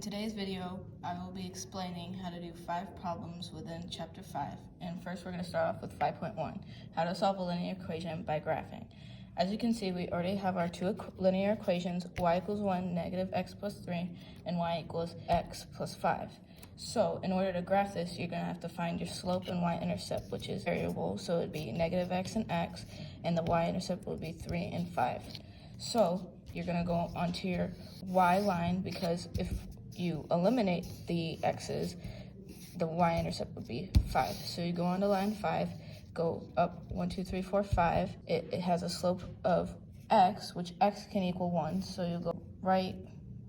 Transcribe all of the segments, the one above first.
today's video, I will be explaining how to do 5 problems within Chapter 5. And first we're going to start off with 5.1, how to solve a linear equation by graphing. As you can see, we already have our two linear equations, y equals 1, negative x plus 3, and y equals x plus 5. So in order to graph this, you're going to have to find your slope and y-intercept, which is variable, so it would be negative x and x, and the y-intercept would be 3 and 5. So you're going to go onto your y line, because if you eliminate the x's, the y-intercept would be 5. So you go onto line 5, go up 1, 2, 3, 4, 5. It has a slope of x, which x can equal 1. So you go right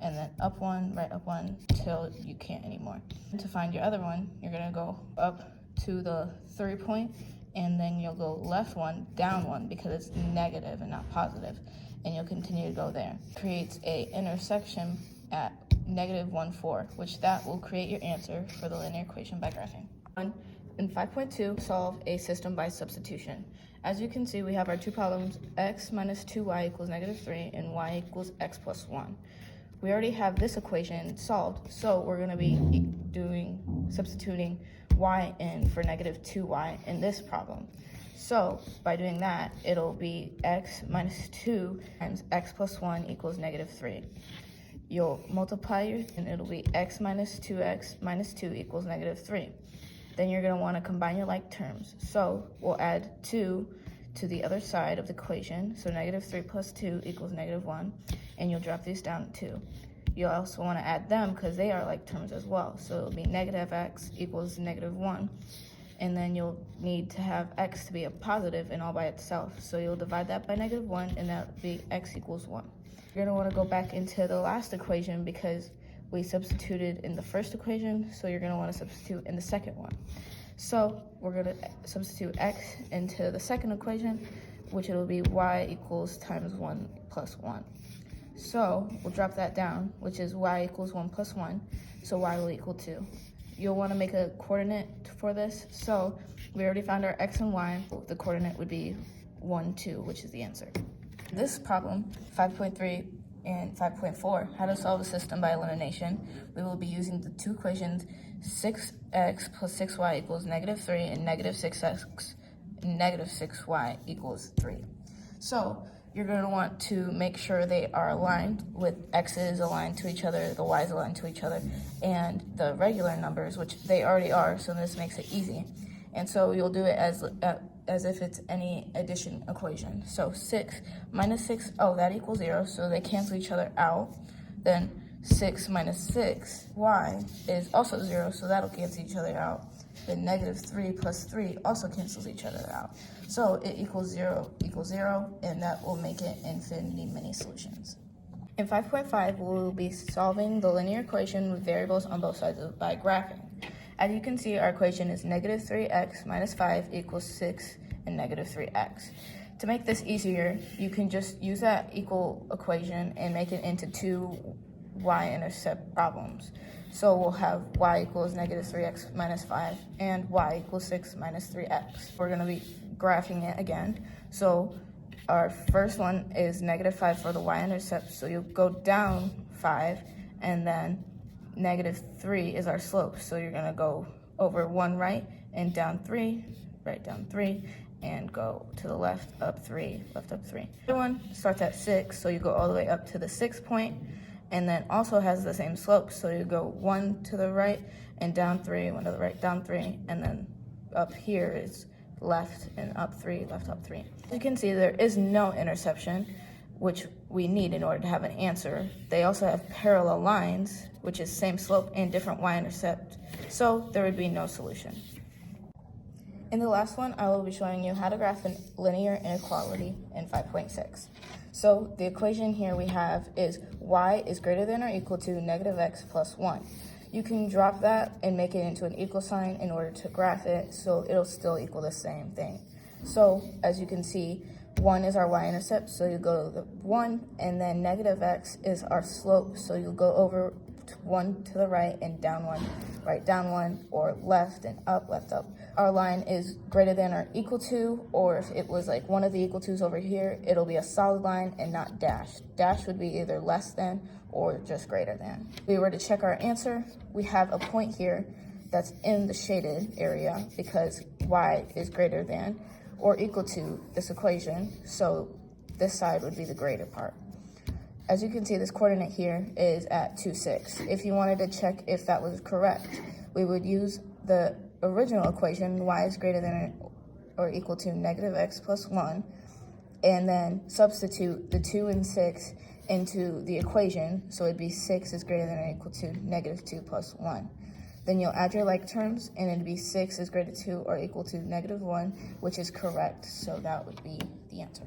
and then up 1, right up 1, till you can't anymore. And to find your other one, you're going to go up to the 3 point, and then you'll go left 1, down 1, because it's negative and not positive. And you'll continue to go there. Creates a intersection at negative 1, 4, which that will create your answer for the linear equation by graphing. In 5.2, solve a system by substitution. As you can see, we have our two problems, x minus 2y equals negative 3, and y equals x plus 1. We already have this equation solved, so we're going to be substituting y in for negative 2y in this problem. So by doing that, it'll be x minus 2 times x plus 1 equals negative 3. You'll multiply and it'll be x minus 2x minus 2 equals negative 3. Then you're going to want to combine your like terms. So we'll add 2 to the other side of the equation. So negative 3 plus 2 equals negative 1. And you'll drop these down to 2. You'll also want to add them because they are like terms as well. So it'll be negative x equals negative 1. And then you'll need to have x to be a positive and all by itself. So you'll divide that by negative 1, and that'll be x equals 1. You're going to want to go back into the last equation because we substituted in the first equation, so you're going to want to substitute in the second one. So we're going to substitute x into the second equation, which it'll be y equals times 1 plus 1. So we'll drop that down, which is y equals 1 plus 1, so y will equal 2. You'll want to make a coordinate for this. So we already found our x and y. The coordinate would be 1, 2, which is the answer. This problem, 5.3 and 5.4, how to solve a system by elimination, we will be using the two equations 6x plus 6y equals negative 3 and negative 6x and negative 6y equals 3. So you're going to want to make sure they are aligned, with x's aligned to each other, the y's aligned to each other, and the regular numbers, which they already are, so this makes it easy. And so you'll do it as if it's any addition equation. So 6 minus 6, that equals 0, so they cancel each other out. Then 6 minus 6y is also 0, so that'll cancel each other out. Then negative 3 plus 3 also cancels each other out. So it equals 0, and that will make it infinity many solutions. In 5.5, we will be solving the linear equation with variables on both sides by graphing. As you can see, our equation is negative 3x minus 5 equals 6 and negative 3x. To make this easier, you can just use that equal equation and make it into two y-intercept problems. So we'll have y equals negative 3x minus 5 and y equals 6 minus 3x. We're going to be graphing it again. So our first one is negative 5 for the y-intercept. So you'll go down 5, and then negative 3 is our slope. So you're going to go over 1 right and down 3, right down 3, and go to the left, up 3, left up 3. The other one starts at 6, so you go all the way up to the 6 point, and then also has the same slope. So you go 1 to the right and down 3, 1 to the right, down 3, and then up here is left and up 3, left up 3. You can see there is no intersection, which we need in order to have an answer. They also have parallel lines, which is same slope and different y-intercept, so there would be no solution. In the last one, I will be showing you how to graph a linear inequality in 5.6. So the equation here we have is y is greater than or equal to negative x plus 1. You can drop that and make it into an equal sign in order to graph it, so it'll still equal the same thing. So as you can see, 1 is our y-intercept, so you go to the 1, and then negative x is our slope, so you'll go over 1 to the right and down 1, right down 1, or left and up, left up. Our line is greater than or equal to, or if it was like one of the equal to's over here, it'll be a solid line and not dashed. Dash would be either less than or just greater than. If we were to check our answer, we have a point here that's in the shaded area because y is greater than or equal to this equation, so this side would be the greater part. As you can see, this coordinate here is at 2, 6. If you wanted to check if that was correct, we would use the original equation, y is greater than or equal to negative x plus 1, and then substitute the 2 and 6 into the equation, so it'd be 6 is greater than or equal to negative 2 plus 1. Then you'll add your like terms, and it'd be 6 is greater to or equal to negative 1, which is correct, so that would be the answer.